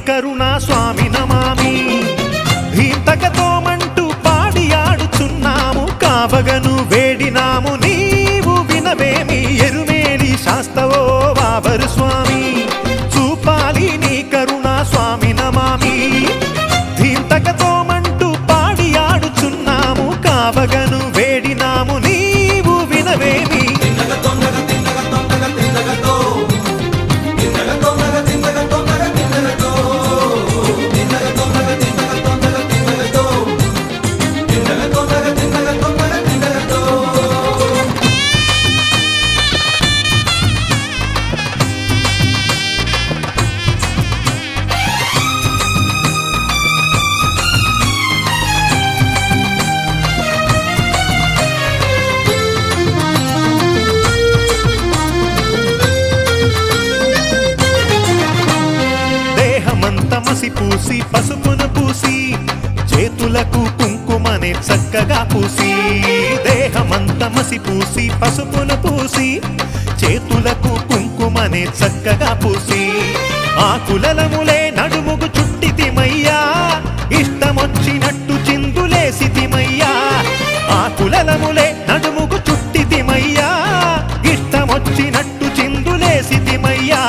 కరుణా స్వామి నమామి ధీంతకతోమంటూ పాడి ఆడుచున్నాము కావగను వేడినాము నీవు వినవేమి ఎరుమేలి శాస్తవో వావరు స్వామి చూపాలి నీ కరుణా స్వామి నమామి ధీంతకతోమంటూ పాడి ఆడుచున్నాము కావగను వేడినాము నీవు వినవేమి మసి పూసి పసుపును పూసి చేతులకు కుంకుమనే చక్కగా పూసి దేహమంత మసి పూసి పసుపును పూసి చేతులకు కుంకుమనే చక్కగా పూసి ఆకులలములే నడుముకు చుట్టితిమయ్యా ఇష్టమొచ్చినట్టు చిందులేసితిమయ్యా ఆకులలములే నడుముకు చుట్టితిమయ్యా ఇష్టమొచ్చినట్టు చిందులేసితిమయ్యా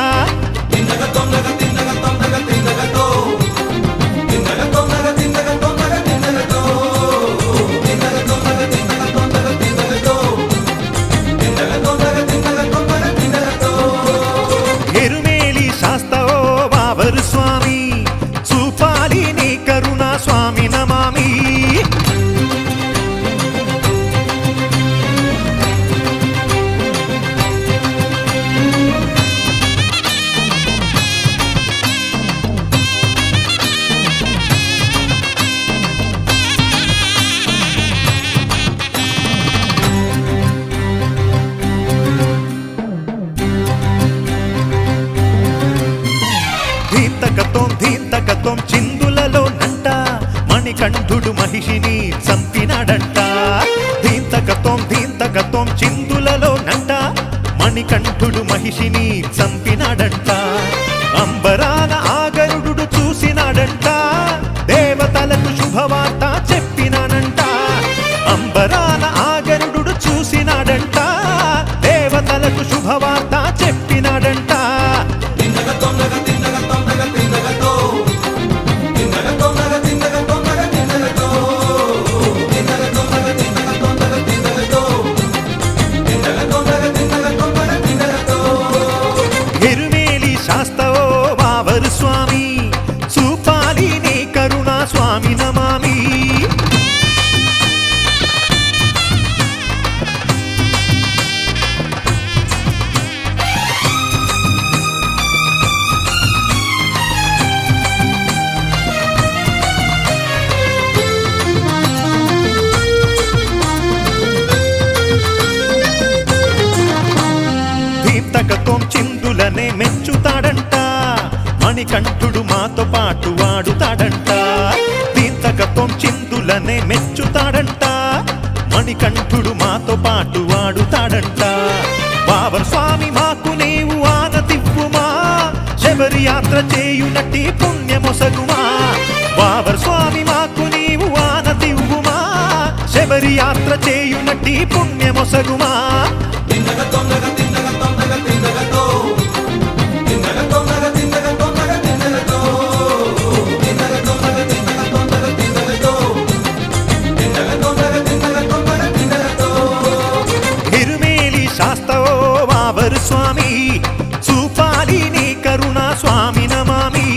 స్వామి చూపాలి నీ కరుణా స్వామి నమామి ధీంతకతోం చిందులలో నంట మణికంఠుడు మహిషిని చంపినాడంట ధీంతకతోం చిందులలో నంట మణికంఠుడు మహిషిని చంపినాడంట అంబరాన ఆగరుడు చూసినాడంట దేవతలకు శుభవార్త చెప్పినాడంట అంబరాన ఆగరుడు చూసినాడంట దేవతలకు శుభవార్త చెప్పినాడంట శాస్తవో వావరు స్వామి చూపాలి నీ కరుణా స్వామి నమామి ధీంతకతోం చిందులనే మెచ్చుతాడంట మణికంఠుడు మాతో పాటు వాడుతాడంట ధీంతకతోం చిందులనే మెచ్చుతాడంట మణికంఠుడు మాతో పాటు వాడుతాడంట వావర్ స్వామి మాకు నీవు ఆనతివ్వుమా శబరి యాత్ర చేయునట్టి పుణ్యమొసగుమా వావర్ స్వామి మాకు నీవు ఆనతివ్వుమా శబరి యాత్ర చేయునట్టి పుణ్యమొసగుమా శాస్తవో వావరు స్వామి చూపాలి నీ కరుణా స్వామి నమామి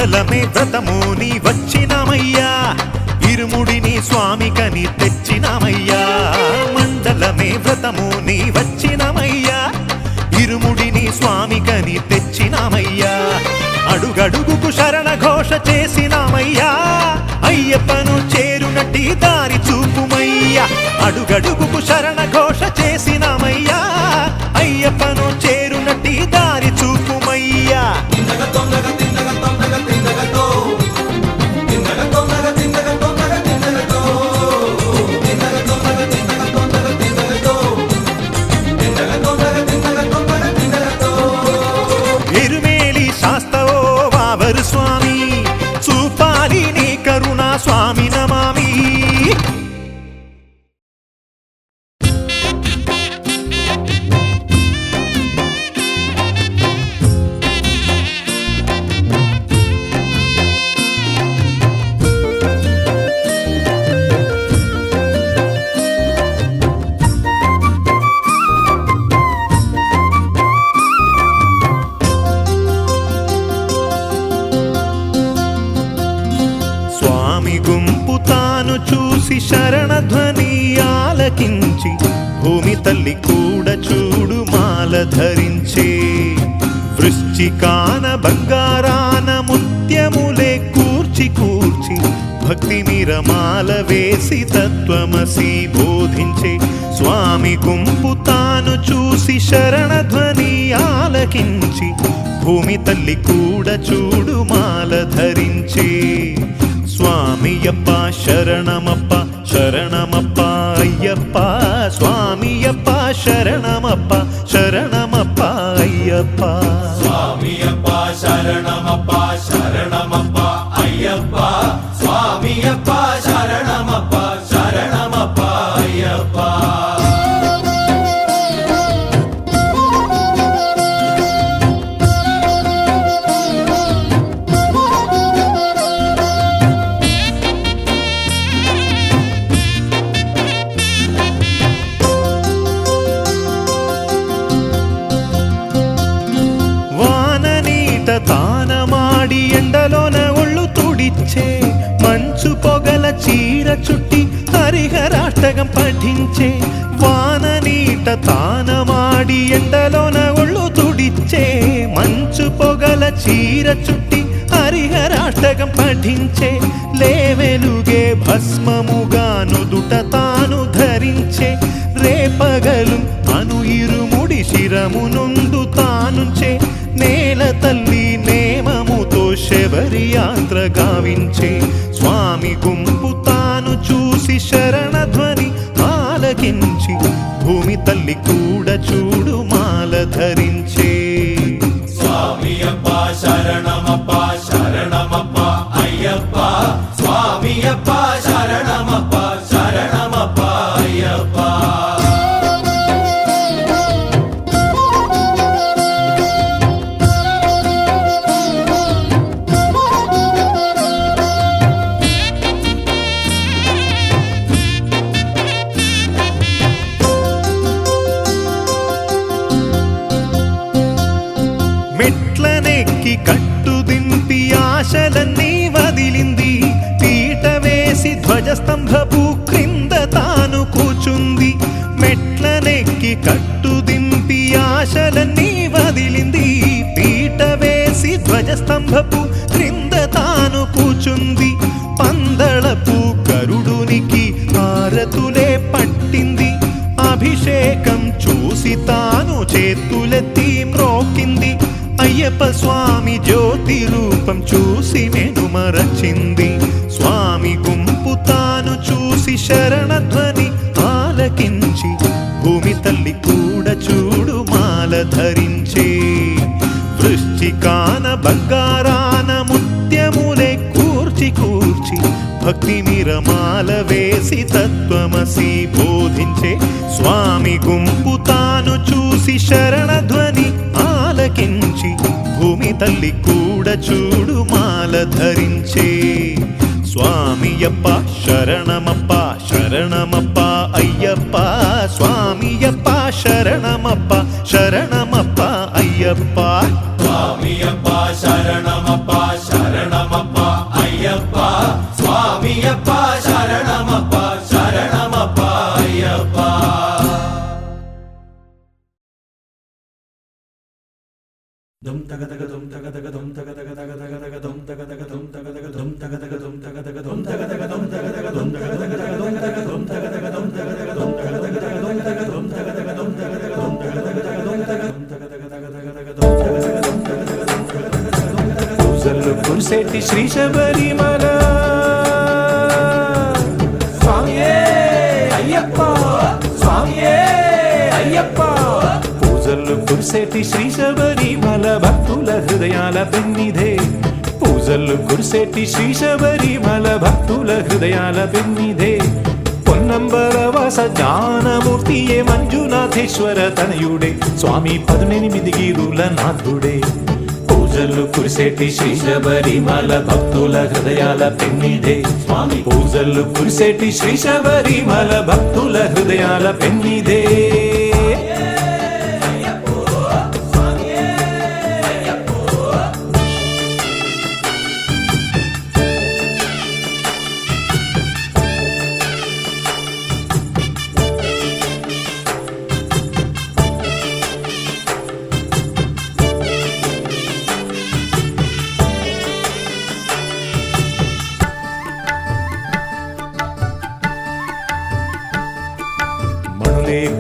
మండలమే వ్రతముని వచ్చినామయ్యా ఇరుముడిని స్వామికని తెచ్చినామయ్యా మండలమే వ్రతముని వచ్చినామయ్యా ఇరుముడిని స్వామికని తెచ్చినామయ్యా అడుగడుగుకు శరణ ఘోష చేసినామయ్యా అయ్యప్పను చేరునట్టి దారి చూపు అడుగడుగుకు శరణ ఘోష చేసినామయ్యా అయ్యప్పను చేరునట్టి దారి చూపుమయ్యా ఎరుమేలి శాస్తవో వావరు స్వామి చూపాలి నీ కరుణా స్వామి నమామి స్వామి గుంపు తాను చూసి శరణధ్వని ఆలకించి భూమి తల్లి కూడా చూడు మాల ధరించే వృశ్చికాన బంగారాన ముత్యములే కూర్చి కూర్చి భక్తి మిరమాల వేసి తత్వమసి బోధించే స్వామి గుంపు తాను చూసి శరణధ్వని ఆలకించి భూమి తల్లి కూడా చూడు మాల ధరించే స్వామియప్ప శరణమప్ప శరణమప్ప అయ్యప్ప స్వామియప్ప శరణమప్ప శరణమప్ప అయ్యప్ప స్వామియప్ప శరణమప్ప శరణమప్ప అయ్యప్ప స్వామియప్ప శరణమప్ప శరణమప్ప అయ్యప్ప తానమాడి ఎండలోన ఒళ్ళు తుడిచ్చే మంచు పొగల చీర చుట్టి హరిహరాష్టకం పఠించే వాన నీట తానమాడి ఎండలోన ఒళ్ళు తుడిచ్చే మంచు పొగల చీర చుట్టి హరిహరాష్టకం పఠించే లేవెలుగే భస్మముగా నుదుట తాను ధరించే రేపగలు అను ఇరుముడి శిరము నుండు తానుంచే నేల తల్లి నేమముతో శబరి యాత్ర గావించే స్వామి గుంపు తాను చూసి శరణధ్వని ఆలకించి భూమి తల్లి కూడా చూడు మాల ధరించే స్వామియప్ప శరణమప్ప శరణమప్ప అయ్యప్ప స్వామియప్ప శరణమప్ప శరణమప్ప అయ్యప్ప మెట్లనెక్కి కట్టు దింపి ఆశలన్నీ వదిలింది పీట వేసి ధ్వజస్తంభపు క్రింద తాను కూచుంది మెట్లనెక్కి కట్టు దింపి ఆశలన్నీ వదిలింది పీట వేసి ధ్వజస్తంభపు క్రింద తాను కూచుంది పందళపు గరుడునికి హారతులే పట్టింది అభిషేకం చూసి తాను చేతులెత్తి మ్రోకింది అయ్యప్ప స్వామి జ్యోతి రూపం చూసి మెనుమరచింది స్వామి గుంపు తాను చూసి శరణధ్వని ఆలకించి భూమి తల్లి కూడా చూడు మాల ధరించే వృశ్చికాన బంగారాన ముత్యములే కూర్చి కూర్చి భక్తి మిరమాల వేసి తత్వమసి బోధించే స్వామి గుంపు తాను చూసి శరణధ్వని ఆలకించి భూమి తల్లి కూడా చూడు మాల ధరించే స్వామియప్ప శరణమప్ప శరణమప్ప Ayyappa స్వామియప్ప శరణమప్ప శరణమప్ప Ayyappa స్వామియప్ప శరణమప్ప శరణమప్ప Ayyappa స్వామియప్ప శరణమప్ప శరణమప్ప Ayyappa dum taga taga dum taga taga dum taga taga taga taga taga dum taga taga dum taga taga dum taga taga dum taga taga dum taga taga dum taga taga dum taga taga dum taga taga dum taga taga dum taga కురిసేటి Shri Sabarimala స్వామియే అయ్యప్ప స్వామియే అయ్యప్ప పూజలు కురిసేటి శ్రీ శబరిమల భక్తుల హృదయాల పెన్నిధే పూజలు కురిసేటి శ్రీ శబరిమల భక్తుల హృదయాల పెన్నిధే పొన్నంబర వాస జ్ఞానమూర్తియే మంజునాథేశ్వర తనయుడే స్వామి 18 గిరుల నాథుడే పూజలు కురిసేటి శ్రీ శబరిమల భక్తుల హృదయాల పెన్నిధే స్వామి పూజలు కురిసేటి శ్రీ శబరిమల భక్తుల హృదయాల పెన్నిధే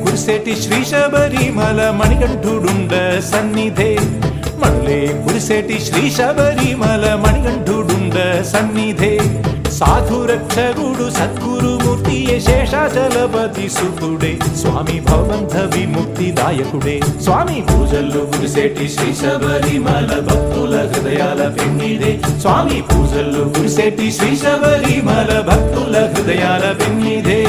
కురిసేటి శ్రీ శబరిమల మణికంఠుడుండ సన్నిధే మళ్ళే కురిసేటి శ్రీ శబరిమల మణికంఠుడుండ సన్నిధే సాధు రక్షకుడు సద్గురుమూర్తియే శేషాచలపతి సుతుడే స్వామి భవబంధ విముక్తి దాయకుడే స్వామి పూజలు కురిసేటి శ్రీ శబరిమల భక్తుల హృదయాల పెన్నిధే స్వామి పూజలు కురిసేటి శ్రీ శబరిమల భక్తుల హృదయాల పెన్నిధే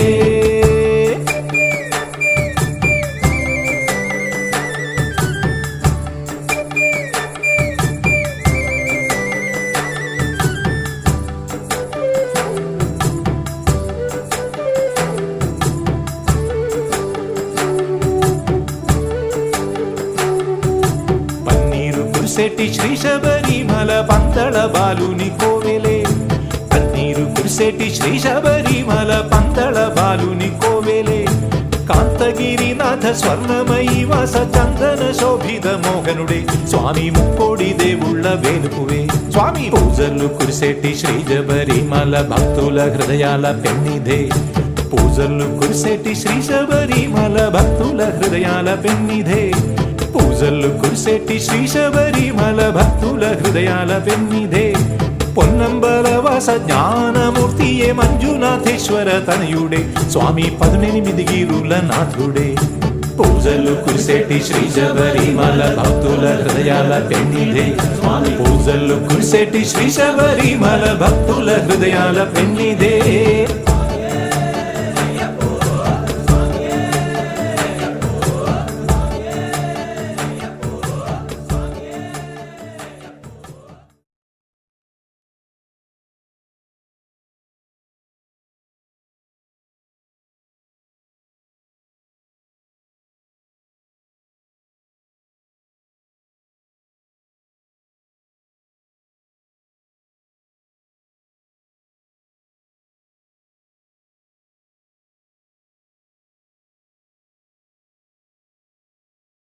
కురిసేటి శ్రీ శబరిమల పంతళ బాలుని కోవెలే పన్నీరు కురిసేటి శ్రీ శబరిమల పంతళ బాలుని కోవెలే కాంతగిరినాథ స్వర్ణమయీ వాస చందన శోభిత మోహనుడే స్వామి ముక్కోడి దేవుళ్ళ వేలుపువే స్వామి పూజలు కురిసేటి శ్రీ శబరిమల భక్తుల హృదయాల పెన్నిధే పూజలు కురిసేటి శ్రీ శబరిమల భక్తుల హృదయాల పెన్నిధే పూజలు కురిసేటి శ్రీ శబరిమల భక్తుల హృదయాల పెన్నిధే పొన్నంబల వాస జ్ఞానమూర్తియే మంజునాథేశ్వర తనయుడే స్వామి 18 గిరుల నాథుడే పూజలు కురిసేటి శ్రీ శబరిమల భక్తుల హృదయాల పెన్నిధే స్వామి పూజలు కురిసేటి శ్రీ శబరిమల భక్తుల హృదయాల పెన్నిధే